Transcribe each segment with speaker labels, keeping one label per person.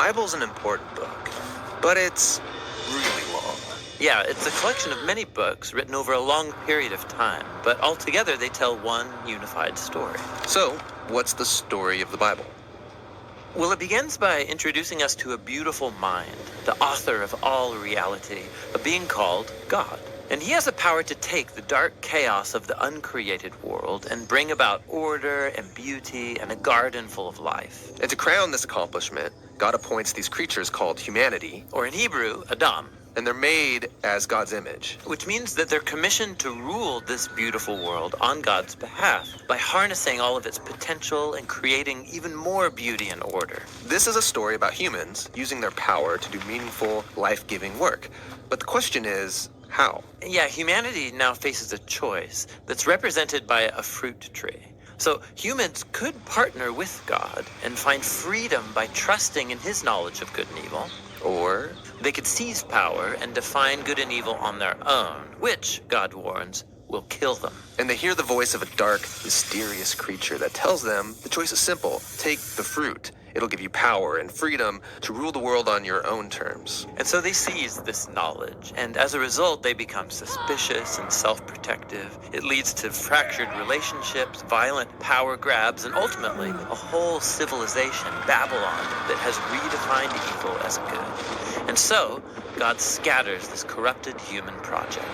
Speaker 1: Bible's an important book, but it's really long.
Speaker 2: Yeah, it's a collection of many books written over a long period of time, but altogether they tell one unified story.
Speaker 1: So, what's the story of the Bible?
Speaker 2: Well, it begins by introducing us to a beautiful mind, the author of all reality, a being called God. And he has the power to take the dark chaos of the uncreated world and bring about order and beauty and a garden full of life.
Speaker 1: And to crown this accomplishment, God appoints these creatures called humanity,
Speaker 2: Or in Hebrew, Adam.
Speaker 1: and they're made as God's image.
Speaker 2: Which means that they're commissioned to rule this beautiful world on God's behalf by harnessing all of its potential and creating even more beauty and order.
Speaker 1: This is a story about humans using their power to do meaningful, life-giving work. But the question is, how?
Speaker 2: Yeah, humanity now faces a choice that's represented by a fruit tree. So humans could partner with God and find freedom by trusting in his knowledge of good and evil.
Speaker 1: Or
Speaker 2: They could seize power and define good and evil on their own, which, God warns, will kill them.
Speaker 1: and they hear the voice of a dark, mysterious creature that tells them the choice is simple. Take the fruit. It'll give you power and freedom to rule the world on your own terms.
Speaker 2: And so they seize this knowledge, and as a result, they become suspicious and self-protective. It leads to fractured relationships, violent power grabs, and ultimately, a whole civilization, Babylon, that has redefined evil as good. And so, God scatters this corrupted human project.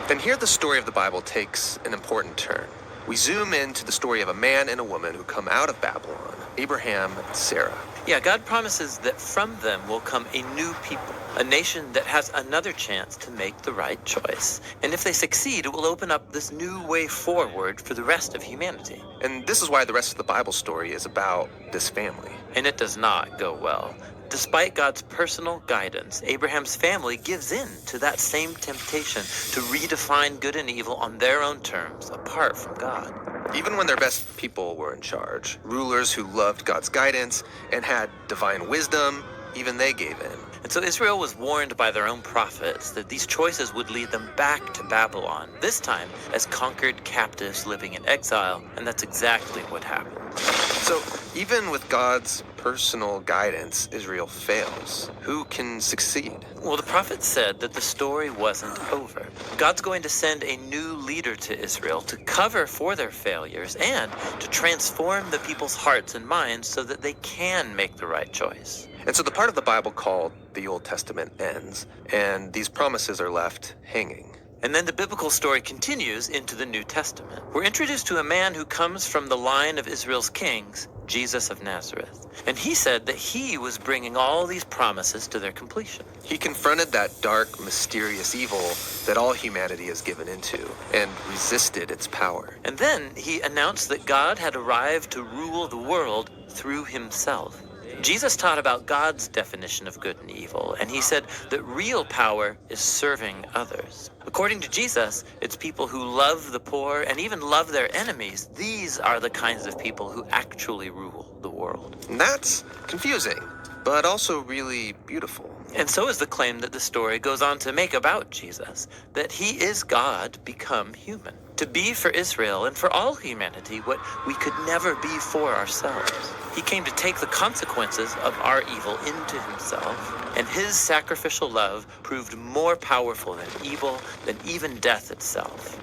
Speaker 1: Then here the story of the Bible takes an important turn. We zoom into the story of a man and a woman who come out of Babylon, Abraham and Sarah.
Speaker 2: Yeah, God promises that from them will come a new people, a nation that has another chance to make the right choice. And if they succeed, it will open up this new way forward for the rest of humanity.
Speaker 1: And this is why the rest of the Bible story is about this family.
Speaker 2: And it does not go well. Despite God's personal guidance, Abraham's family gives in to that same temptation to redefine good and evil on their own terms, apart from God.
Speaker 1: Even when their best people were in charge, rulers who loved God's guidance and had divine wisdom, even they gave in.
Speaker 2: And so Israel was warned by their own prophets that these choices would lead them back to Babylon, this time as conquered captives living in exile, and that's exactly what happened.
Speaker 1: So even with God's personal guidance, Israel fails. Who can succeed?
Speaker 2: Well, the prophet said that the story wasn't over. God's going to send a new leader to Israel to cover for their failures and to transform the people's hearts and minds so that they can make the right choice.
Speaker 1: And so the part of the Bible called the Old Testament ends, and these promises are left hanging.
Speaker 2: And then the biblical story continues into the New Testament. We're introduced to a man who comes from the line of Israel's kings, Jesus of Nazareth. And he said that he was bringing all these promises to their completion.
Speaker 1: He confronted that dark, mysterious evil that all humanity is given into and resisted its power.
Speaker 2: And then he announced that God had arrived to rule the world through himself. Jesus taught about God's definition of good and evil, and he said that real power is serving others. According to Jesus, it's people who love the poor and even love their enemies. These are the kinds of people who actually rule the world.
Speaker 1: And that's confusing, but also really beautiful.
Speaker 2: And so is the claim that the story goes on to make about Jesus, that he is God become human, to be for Israel and for all humanity what we could never be for ourselves. He came to take the consequences of our evil into himself, and his sacrificial love proved more powerful than evil, than even death itself.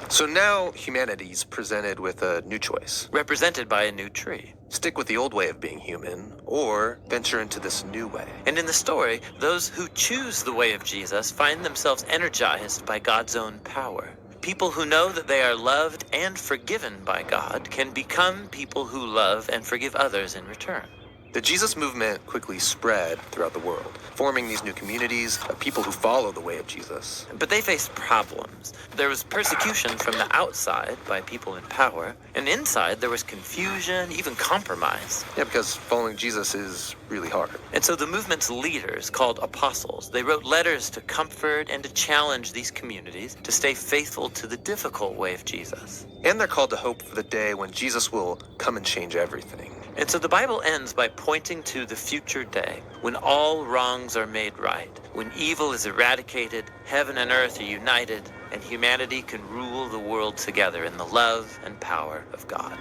Speaker 1: So now humanity's presented with a new choice.
Speaker 2: Represented by a new tree.
Speaker 1: Stick with the old way of being human, or venture into this new way.
Speaker 2: And in the story, those who choose the way of Jesus find themselves energized by God's own power. People who know that they are loved and forgiven by God can become people who love and forgive others in return.
Speaker 1: The Jesus movement quickly spread throughout the world, forming these new communities of people who follow the way of Jesus.
Speaker 2: But they faced problems. There was persecution from the outside by people in power, and inside there was confusion, even compromise.
Speaker 1: Yeah, because following Jesus is really hard.
Speaker 2: And so the movement's leaders, called apostles, they wrote letters to comfort and to challenge these communities to stay faithful to the difficult way of Jesus.
Speaker 1: And they're called to hope for the day when Jesus will come and change everything.
Speaker 2: And so the Bible ends by pointing to the future day, when all wrongs are made right, when evil is eradicated, heaven and earth are united, and humanity can rule the world together in the love and power of God.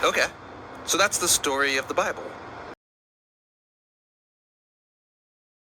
Speaker 1: Okay, so that's the story of the Bible.